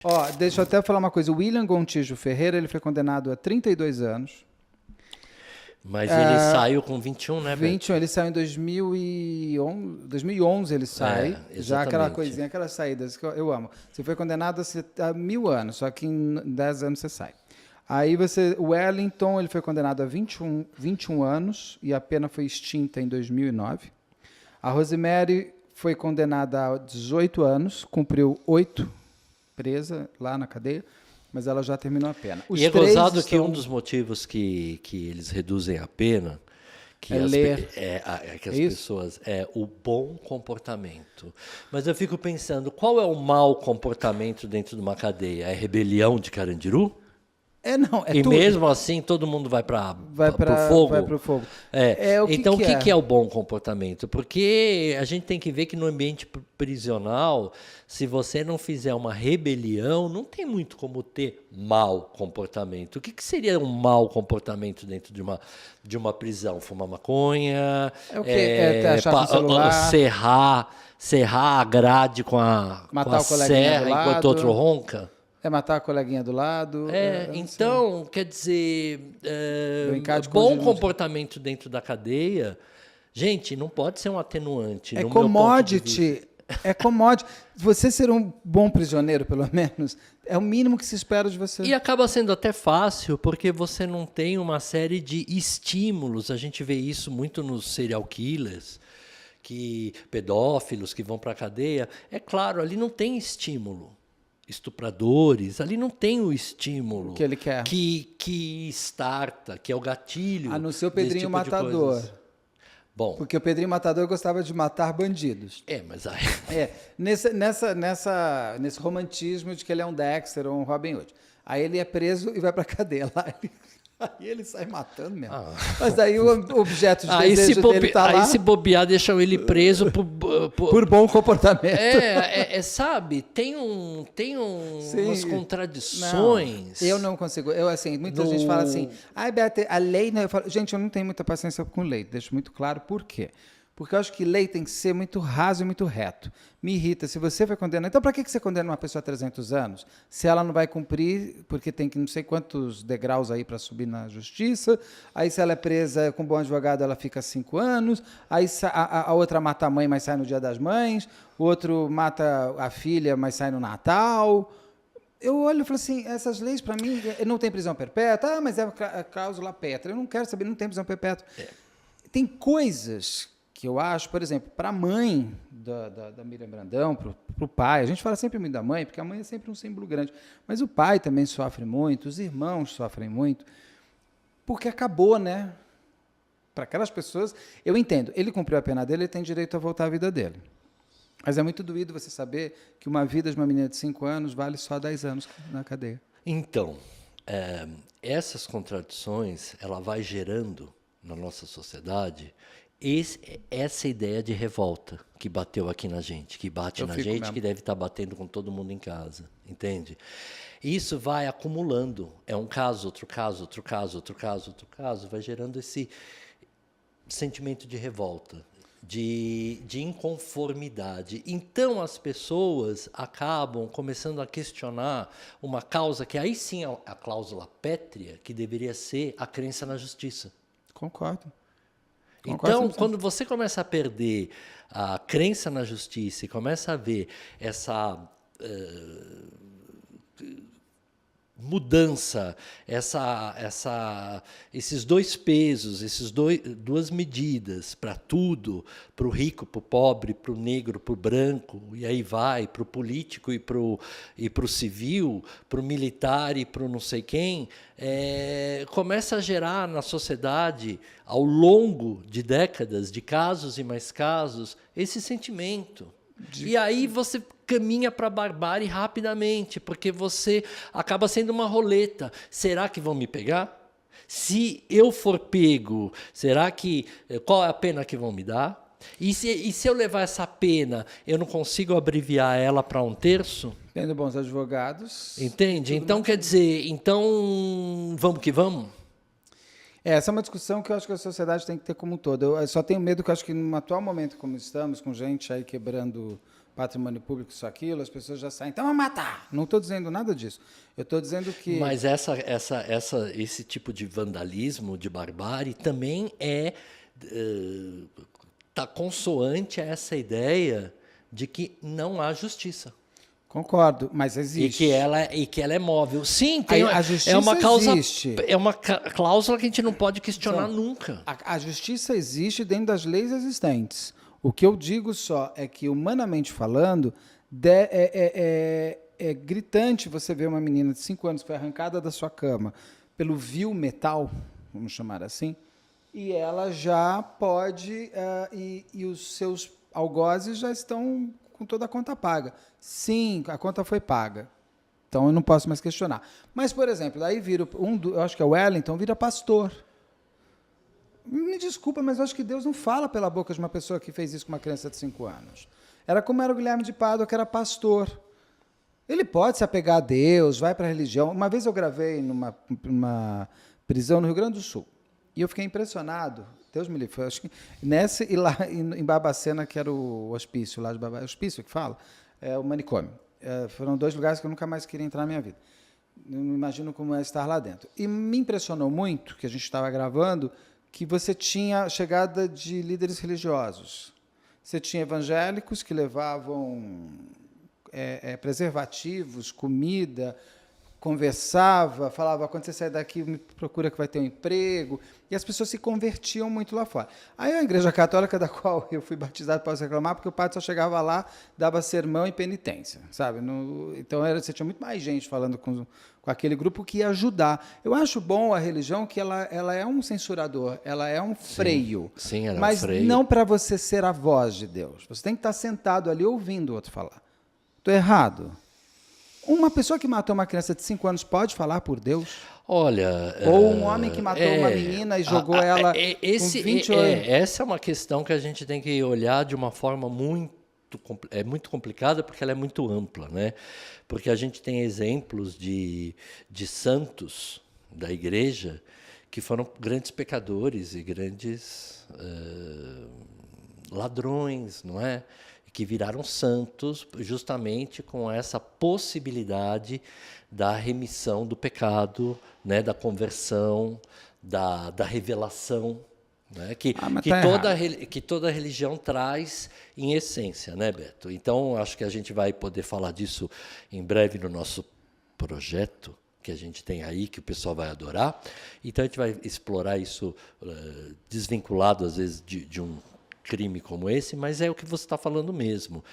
Ó, deixa eu até falar uma coisa. O William Gontijo Ferreira, ele foi condenado a 32 anos. Mas ele saiu com 21, né, Beto? 21, ele saiu em 2011 ele sai. Já aquela exatamente. coisinha, aquelas saídas que eu amo. Você foi condenado a 1000 anos, só que em 10 anos você sai. Aí o Wellington, ele foi condenado a 21 anos e a pena foi extinta em 2009. A Rosemary foi condenada a 18 anos, cumpriu 8 presa lá na cadeia, mas ela já terminou a pena. E é gozado que um dos motivos que eles reduzem a pena que as pessoas é o bom comportamento. Mas eu fico pensando, qual é o mau comportamento dentro de uma cadeia? É rebelião de Carandiru? Não, é e tudo. Mesmo assim todo mundo vai para o fogo? Vai para o fogo. Então, o que é o bom comportamento? Porque a gente tem que ver que no ambiente prisional, se você não fizer uma rebelião, não tem muito como ter mau comportamento. O que seria um mau comportamento dentro de uma prisão? Fumar maconha, achar o celular, serrar a grade com a serra enquanto outro ronca? Matar a coleguinha do lado. Então, quer dizer, bom comportamento dentro da cadeia, gente, não pode ser um atenuante. É commodity. É commodity. Você ser um bom prisioneiro, pelo menos, é o mínimo que se espera de você. E acaba sendo até fácil, porque você não tem uma série de estímulos. A gente vê isso muito nos serial killers, pedófilos que vão para a cadeia. É claro, ali não tem estímulo. Estupradores, ali não tem o estímulo que ele quer, que starta, que é o gatilho. A não ser o Pedrinho tipo Matador. Bom, porque o Pedrinho Matador gostava de matar bandidos. Mas aí... nesse romantismo de que ele é um Dexter ou um Robin Hood. Aí ele é preso e vai pra cadeia lá. Aí ele sai matando mesmo. Mas aí o objeto de desejo dele tá lá. Aí se bobear, deixam ele preso por bom comportamento. Sabe? Tem umas contradições. Não, eu não consigo. Muita gente fala assim, Beto, a lei... Não. Eu falo, gente, eu não tenho muita paciência com lei. Deixo muito claro por quê. Porque eu acho que lei tem que ser muito raso e muito reto. Me irrita. Se você foi condenado... Então, para que você condena uma pessoa a 300 anos? Se ela não vai cumprir, porque tem que não sei quantos degraus aí para subir na justiça. Aí, se ela é presa com bom advogado, ela fica 5 anos. Aí, a outra mata a mãe, mas sai no Dia das Mães. O outro mata a filha, mas sai no Natal. Eu olho e falo assim, essas leis, para mim, não tem prisão perpétua. Mas é a cláusula pétrea. Eu não quero saber, não tem prisão perpétua. Tem coisas... que eu acho, por exemplo, para a mãe da Miriam Brandão, para o pai, a gente fala sempre muito da mãe, porque a mãe é sempre um símbolo grande, mas o pai também sofre muito, os irmãos sofrem muito, porque acabou, né? Para aquelas pessoas, eu entendo, ele cumpriu a pena dele, ele tem direito a voltar à vida dele. Mas é muito doído você saber que uma vida de uma menina de 5 anos vale só 10 anos na cadeia. Então, essas contradições, ela vai gerando na nossa sociedade essa ideia de revolta que bateu aqui na gente, que bate na gente, mesmo. Que deve estar batendo com todo mundo em casa, entende? Isso vai acumulando, é um caso, outro caso, outro caso, outro caso, outro caso, vai gerando esse sentimento de revolta, de inconformidade. Então as pessoas acabam começando a questionar uma causa que aí sim é a cláusula pétrea, que deveria ser a crença na justiça. Concordo. Então, quando você começa a perder a crença na justiça e começa a ver essa mudança, esses dois pesos, duas medidas para tudo, para o rico, para o pobre, para o negro, para o branco, e aí vai, para o político e para o civil, para o militar e para o não sei quem, começa a gerar na sociedade, ao longo de décadas, de casos e mais casos, esse sentimento. E aí você caminha para a barbárie rapidamente, porque você acaba sendo uma roleta. Será que vão me pegar? Se eu for pego, qual é a pena que vão me dar? E se eu levar essa pena, eu não consigo abreviar ela para 1/3? Tendo bons advogados. Entende? Então, quer dizer, vamos que vamos? Essa é uma discussão que eu acho que a sociedade tem que ter como um todo. Eu só tenho medo que eu acho que no atual momento como estamos, com gente aí quebrando patrimônio público, isso, aquilo, as pessoas já saem, então vamos matar. Não estou dizendo nada disso. Eu estou dizendo que... Mas esse tipo de vandalismo, de barbárie, também está consoante a essa ideia de que não há justiça. Concordo, mas existe. E que ela é móvel. Sim, tem, a justiça é uma causa, existe. É uma cláusula que a gente não pode questionar nunca. A justiça existe dentro das leis existentes. O que eu digo só é que, humanamente falando, é gritante você ver uma menina de 5 anos que foi arrancada da sua cama pelo vil metal, vamos chamar assim, e ela já pode, e os seus algozes já estão com toda a conta paga. Sim, a conta foi paga. Então eu não posso mais questionar. Mas, por exemplo, daí vira eu acho que é o Wellington, vira pastor. Me desculpa, mas eu acho que Deus não fala pela boca de uma pessoa que fez isso com uma criança de 5 anos. Era como era o Guilherme de Pádua, que era pastor. Ele pode se apegar a Deus, vai para a religião. Uma vez eu gravei numa prisão no Rio Grande do Sul. E eu fiquei impressionado. Deus me livre. Acho que nessa e lá em Barbacena, que era o hospício lá de Barbacena. Hospício que fala? É o manicômio. Foram 2 lugares que eu nunca mais queria entrar na minha vida. Não imagino como é estar lá dentro. E me impressionou muito, que a gente estava gravando, que você tinha chegada de líderes religiosos. Você tinha evangélicos que levavam preservativos, comida, conversava, falava, quando você sair daqui, me procura que vai ter um emprego. E as pessoas se convertiam muito lá fora. Aí a Igreja Católica, da qual eu fui batizado, posso reclamar, porque o padre só chegava lá, dava sermão e penitência, sabe? Então você tinha muito mais gente falando com aquele grupo que ia ajudar. Eu acho bom a religião que ela é um censurador, ela é um freio. Sim, ela mas é um freio. Não para você ser a voz de Deus. Você tem que estar sentado ali ouvindo o outro falar. Estou errado? Uma pessoa que matou uma criança de 5 anos pode falar por Deus? Olha... Ou um homem que matou uma menina e jogou ela com 20 anos? Essa é uma questão que a gente tem que olhar de uma forma muito complicada, porque ela é muito ampla, né? Porque a gente tem exemplos de santos da igreja que foram grandes pecadores e grandes ladrões, não é? Que viraram santos justamente com essa possibilidade da remissão do pecado, né, da conversão, da revelação, né, que toda religião traz em essência, né, Beto? Então, acho que a gente vai poder falar disso em breve no nosso projeto que a gente tem aí, que o pessoal vai adorar. Então, a gente vai explorar isso desvinculado, às vezes, de um crime como esse, mas é o que você está falando mesmo.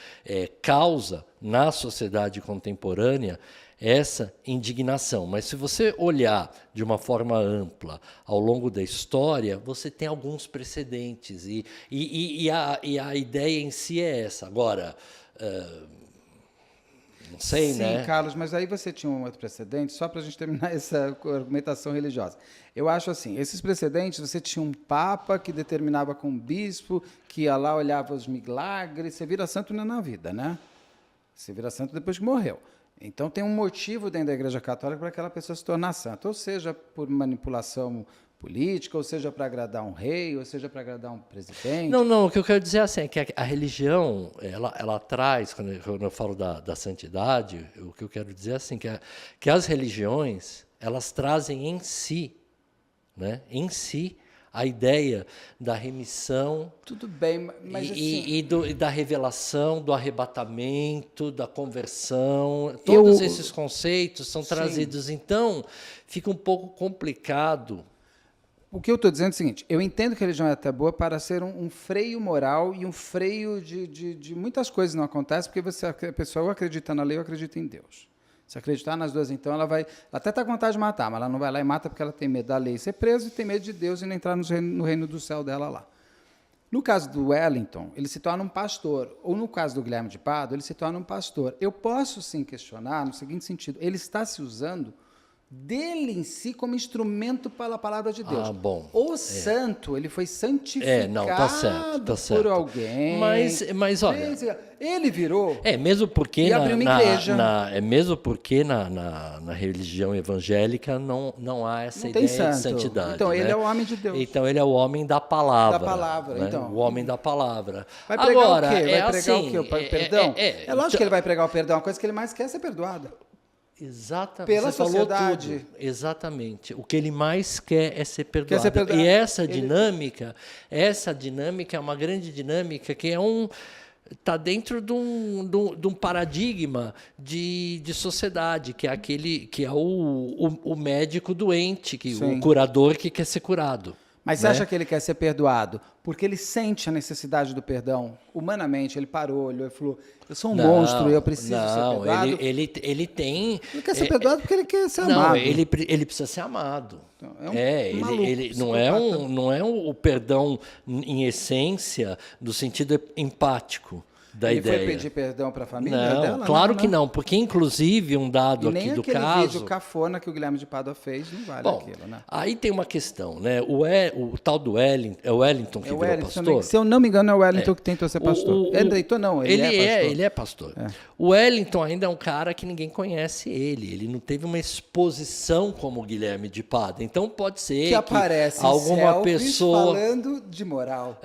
Causa na sociedade contemporânea essa indignação. Mas se você olhar de uma forma ampla ao longo da história, você tem alguns precedentes. E a ideia em si é essa. Agora, não sei, Sim, né? Sim, Carlos, mas aí você tinha um outro precedente, só para a gente terminar essa argumentação religiosa. Eu acho assim, esses precedentes, você tinha um papa que determinava com um bispo, que ia lá, olhava os milagres, você vira santo na vida, né? Você vira santo depois que morreu. Então tem um motivo dentro da Igreja Católica para aquela pessoa se tornar santa, ou seja, por manipulação política, ou seja, para agradar um rei, ou seja, para agradar um presidente. Não, o que eu quero dizer assim, é que a religião, ela traz, quando eu falo da santidade, o que eu quero dizer é assim, que as religiões, elas trazem em si, né, a ideia da remissão. Tudo bem, mas e da revelação, do arrebatamento, da conversão. Todos esses conceitos são trazidos. Então, fica um pouco complicado. O que eu estou dizendo é o seguinte, eu entendo que a religião é até boa para ser um freio moral e um freio de muitas coisas não acontecem, porque a pessoa acredita na lei ou acredita em Deus. Se acreditar nas duas, então, ela até está com vontade de matar, mas ela não vai lá e mata porque ela tem medo da lei ser presa e tem medo de Deus e não entrar no reino do céu dela lá. No caso do Wellington, ele se torna um pastor, ou no caso do Guilherme de Pádua, ele se torna um pastor. Eu posso, sim, questionar no seguinte sentido, ele está se usando dele em si como instrumento pela palavra de Deus. Bom. O santo, ele foi santificado Não, tá certo. por alguém. Mas olha... Ele virou... mesmo porque e abriu uma igreja. mesmo porque na religião evangélica não há essa Não ideia tem santo. de santidade. Então, né? ele é o homem de Deus. Então, ele é o homem da palavra. Da palavra, né? então. O homem da palavra. Vai pregar Agora, o quê? Vai pregar assim, o quê? O perdão? É lógico que ele vai pregar o perdão. A coisa que ele mais quer é ser perdoado. Exatamente. Pela Você sociedade. falou tudo. Exatamente. O que ele mais quer é ser perdoado. Quer ser perdoado. E essa dinâmica é uma grande dinâmica que está dentro de um paradigma de sociedade, que é aquele que é o médico doente, o curador que quer ser curado. Mas você acha que ele quer ser perdoado? Porque ele sente a necessidade do perdão. Humanamente, ele parou, olhou e falou, eu sou um monstro e eu preciso ser perdoado. Ele tem... Ele quer ser perdoado porque ele quer ser amado. Não, ele precisa ser amado. Então, Ele não é o perdão em essência, do sentido empático. Ele foi pedir perdão para a família dela? Claro que não, porque inclusive um dado aqui do caso... nem aquele vídeo cafona que o Guilherme de Pádua fez não vale aquilo, né? Aí tem uma questão, né? O tal do Wellington, é o Wellington que virou pastor? Se eu não me engano, é o Wellington que tentou ser pastor. Ele é pastor. O Wellington ainda é um cara que ninguém conhece ele não teve uma exposição como o Guilherme de Pádua. Então pode ser que aparece alguma pessoa falando de moral.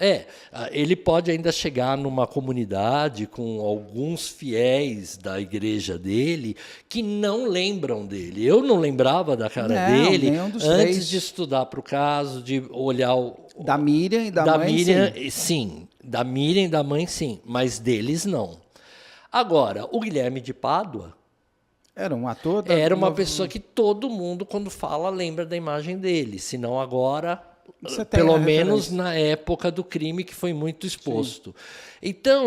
Ele pode ainda chegar numa comunidade com alguns fiéis da igreja dele que não lembram dele. Eu não lembrava da cara dele antes de estudar para o caso, de olhar da Miriam e da mãe, sim. Da Miriam e da mãe, sim. Mas deles, não. Agora, o Guilherme de Pádua era um ator? Era uma pessoa que todo mundo, quando fala, lembra da imagem dele. Se não agora... Pelo menos na época do crime, que foi muito exposto. Sim. Então,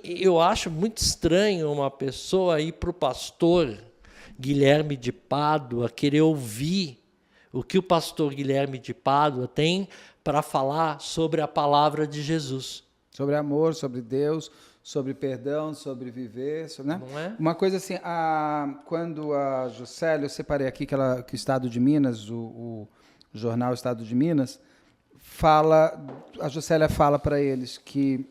eu acho muito estranho uma pessoa ir para o pastor Guilherme de Pádua querer ouvir o que o pastor Guilherme de Pádua tem para falar sobre a palavra de Jesus. Sobre amor, sobre Deus, sobre perdão, sobre viver, né? Não é? Uma coisa assim, quando a Juscelia, eu separei aqui que o Estado de Minas, o jornal Estado de Minas, a Juscelia fala para eles que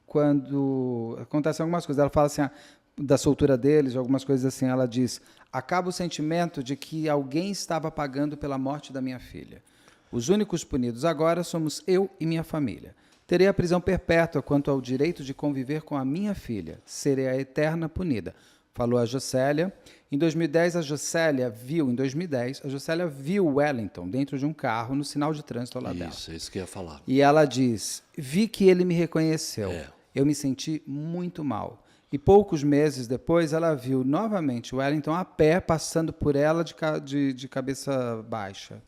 quando acontecem algumas coisas, ela fala assim, da soltura deles, algumas coisas assim, ela diz, acaba o sentimento de que alguém estava pagando pela morte da minha filha. Os únicos punidos agora somos eu e minha família. Terei a prisão perpétua quanto ao direito de conviver com a minha filha. Serei a eterna punida. Falou a Juscelia. Em 2010, a Juscelia viu o Wellington dentro de um carro no sinal de trânsito ao lado dela. Isso que eu ia falar. E ela diz, vi que ele me reconheceu. Eu me senti muito mal. E poucos meses depois, ela viu novamente o Wellington a pé, passando por ela de cabeça baixa.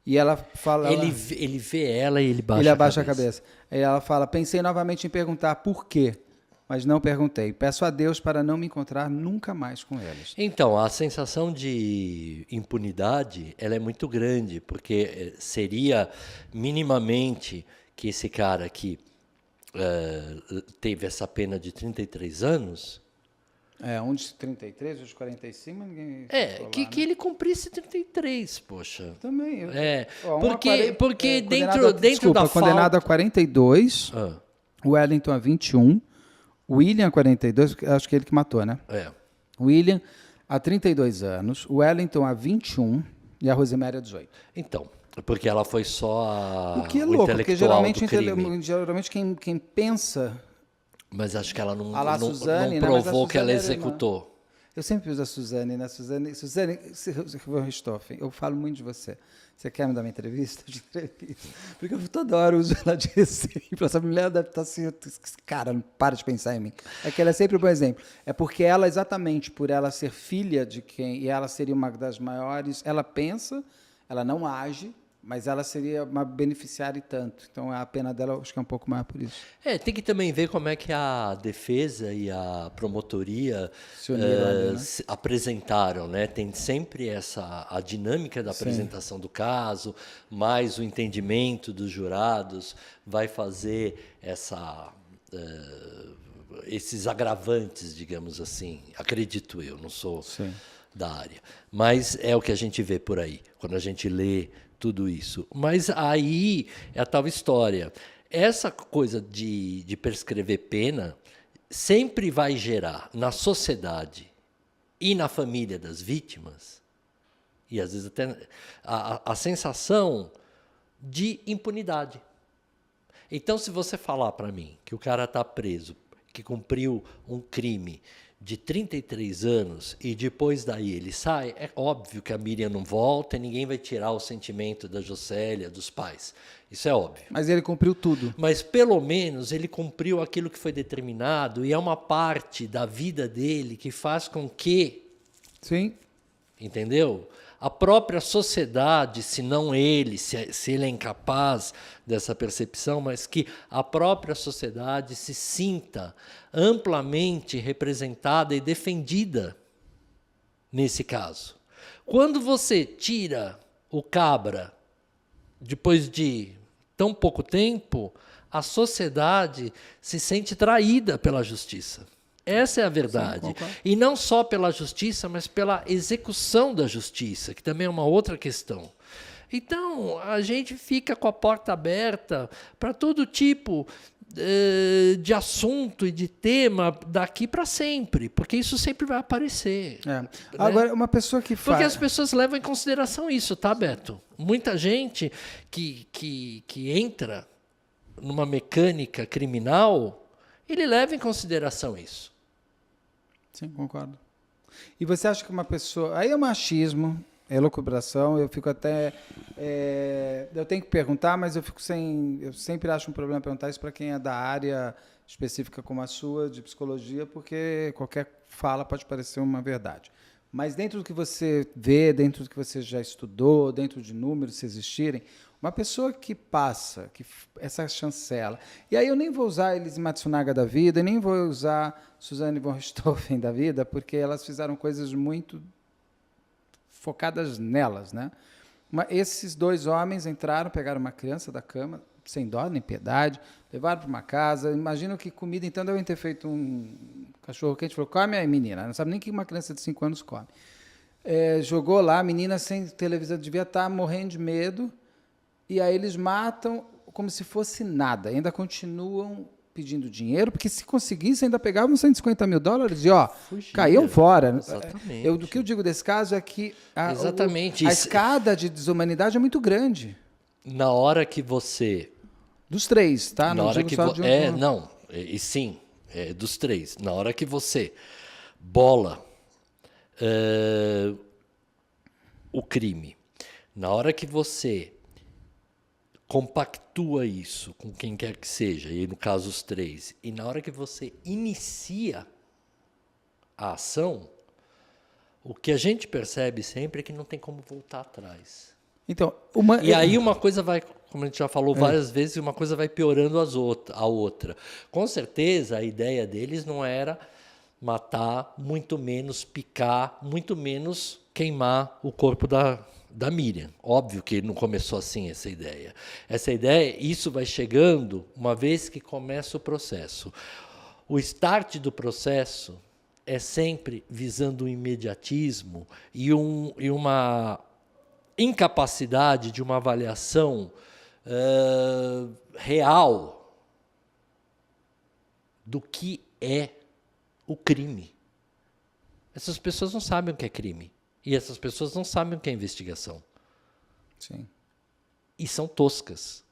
E ela fala... Ele vê ela e ele abaixa a cabeça. Aí ela fala, pensei novamente em perguntar por quê. Mas não perguntei. Peço a Deus para não me encontrar nunca mais com eles. Então, a sensação de impunidade ela é muito grande, porque seria minimamente que esse cara aqui teve essa pena de 33 anos... um de 33, outro de 45, mas ninguém... que ele cumprisse 33, poxa. Também. Porque dentro da falta... Condenado a 42, Wellington a 21... William, 42, acho que é ele que matou, né? William, há 32 anos. Wellington, há 21. E a Rosemary, há 18. Então, porque ela foi só o que é louco, porque geralmente quem pensa... Mas acho que ela não Suzane, provou que ela executou. Eu sempre uso a Suzane, né? Suzane, Richthofen, eu falo muito de você. Você quer me dar uma entrevista? Porque eu toda hora uso ela de exemplo. Essa mulher deve estar assim, cara, não para de pensar em mim. É que ela é sempre um bom exemplo. É porque ela, exatamente por ela ser filha de quem, e ela seria uma das maiores, ela pensa, ela não age, mas ela seria uma beneficiária e tanto. Então, a pena dela, acho que é um pouco maior por isso. Tem que também ver como é que a defesa e a promotoria se apresentaram, né? Tem sempre a dinâmica da apresentação do caso, mais o entendimento dos jurados vai fazer esses agravantes, digamos assim. Acredito eu, não sou da área. Mas é o que a gente vê por aí, quando a gente lê tudo isso. Mas aí é a tal história. Essa coisa de prescrever pena sempre vai gerar na sociedade e na família das vítimas, e às vezes até a sensação de impunidade. Então, se você falar para mim que o cara está preso, que cumpriu um crime de 33 anos e depois daí ele sai, é óbvio que a Miriam não volta e ninguém vai tirar o sentimento da Jocélia, dos pais. Isso é óbvio. Mas ele cumpriu tudo. Mas, pelo menos, ele cumpriu aquilo que foi determinado e é uma parte da vida dele que faz com que... Sim. Entendeu? A própria sociedade, se não ele, se ele é incapaz dessa percepção, mas que a própria sociedade se sinta amplamente representada e defendida nesse caso. Quando você tira o cabra, depois de tão pouco tempo, a sociedade se sente traída pela justiça. Essa é a verdade. Sim, e não só pela justiça, mas pela execução da justiça, que também é uma outra questão. Então, a gente fica com a porta aberta para todo tipo de assunto e de tema daqui para sempre, porque isso sempre vai aparecer. Né? Agora, uma pessoa que faz... Porque as pessoas levam em consideração isso, tá, Beto? Muita gente que entra numa mecânica criminal, ele leva em consideração isso. Sim, concordo. E você acha que uma pessoa... Aí é machismo, é elucubração, eu fico até... eu tenho que perguntar, mas eu fico sem... Eu sempre acho um problema perguntar isso para quem é da área específica como a sua, de psicologia, porque qualquer fala pode parecer uma verdade. Mas dentro do que você vê, dentro do que você já estudou, dentro de números, se existirem, uma pessoa que passa essa chancela, e aí eu nem vou usar Elise Matsunaga da vida, nem vou usar Suzane von Richthofen da vida, porque elas fizeram coisas muito focadas nelas, né? Esses dois homens entraram, pegaram uma criança da cama, sem dó nem piedade, levaram para uma casa, imagino que comida, então devem ter feito um cachorro-quente, falou, come a menina, não sabe nem que uma criança de 5 anos come. Jogou lá, a menina sem televisão, devia estar morrendo de medo, e aí eles matam como se fosse nada, ainda continuam pedindo dinheiro, porque se conseguissem ainda pegavam $150 mil e caíam fora. Exatamente. O que eu digo desse caso é que a escada de desumanidade é muito grande. Na hora que você... Dos três, tá? Na hora que sim, dos três. Na hora que você bola o crime, na hora que você compactua isso com quem quer que seja, e no caso os três, e na hora que você inicia a ação, o que a gente percebe sempre é que não tem como voltar atrás. Então, e aí uma coisa vai, como a gente já falou várias vezes, uma coisa vai piorando a outra. Com certeza a ideia deles não era matar, muito menos picar, muito menos queimar o corpo da Miriam. Óbvio que não começou assim essa ideia. Isso vai chegando uma vez que começa o processo. O start do processo é sempre visando o imediatismo e uma incapacidade de uma avaliação real do que é o crime. Essas pessoas não sabem o que é crime. E essas pessoas não sabem o que é investigação. Sim. E são toscas.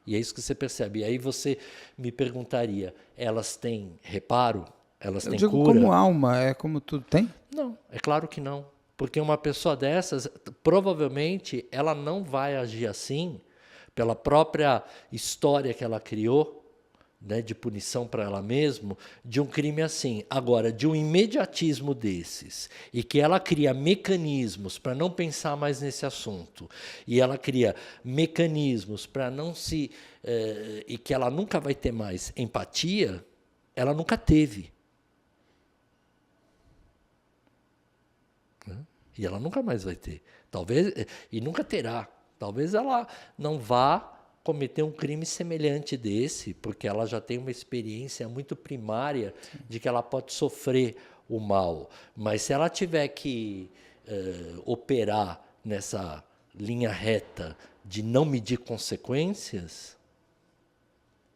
E é isso que você percebe. E aí você me perguntaria, elas têm reparo? Elas têm cura? Como alma, é como tudo tem? Não, é claro que não. Porque uma pessoa dessas, provavelmente, ela não vai agir assim pela própria história que ela criou, né, de punição para ela mesma, de um crime assim. Agora, de um imediatismo desses, e que ela cria mecanismos para não pensar mais nesse assunto, e ela cria mecanismos para não se... e que ela nunca vai ter mais empatia, ela nunca teve. E ela nunca mais vai ter. Talvez, e nunca terá. Talvez ela não vá cometer um crime semelhante desse, porque ela já tem uma experiência muito primária de que ela pode sofrer o mal. Mas se ela tiver que operar nessa linha reta de não medir consequências,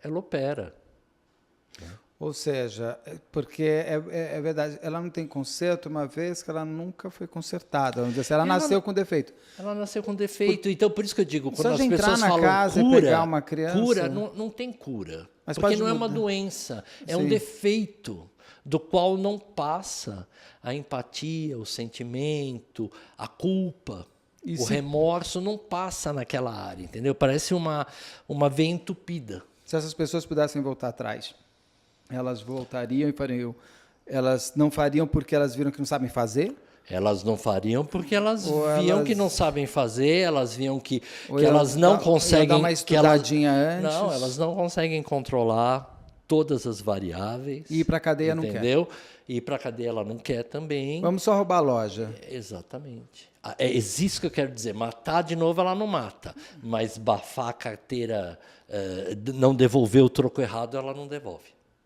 ela opera. Ou seja, porque é verdade, ela não tem conserto uma vez que ela nunca foi consertada. Vamos dizer assim, ela nasceu com defeito. Ela nasceu com defeito. Então, por isso que eu digo, quando Só as de entrar pessoas na falam casa cura, e pegar uma criança... cura não tem cura. Mas porque pode não é uma mudar. doença, é um Sim. defeito do qual não passa a empatia, o sentimento, a culpa. O remorso não passa naquela área, entendeu? Parece uma veia entupida. Se essas pessoas pudessem voltar atrás, elas voltariam e fariam... Elas não fariam porque elas viram que não sabem fazer? Elas não fariam porque elas Ou viam elas- que não sabem fazer, elas viam que Ou elas não iam conseguem... dar uma que elas, estudadinha antes? não, elas não conseguem controlar todas as variáveis. E ir para a cadeia não quer. Entendeu? E ir para a cadeia ela não quer também. Vamos só roubar a loja. Exatamente. É isso que eu quero dizer. Matar de novo ela não mata, mas bafar a carteira, não devolver o troco errado, ela não devolve.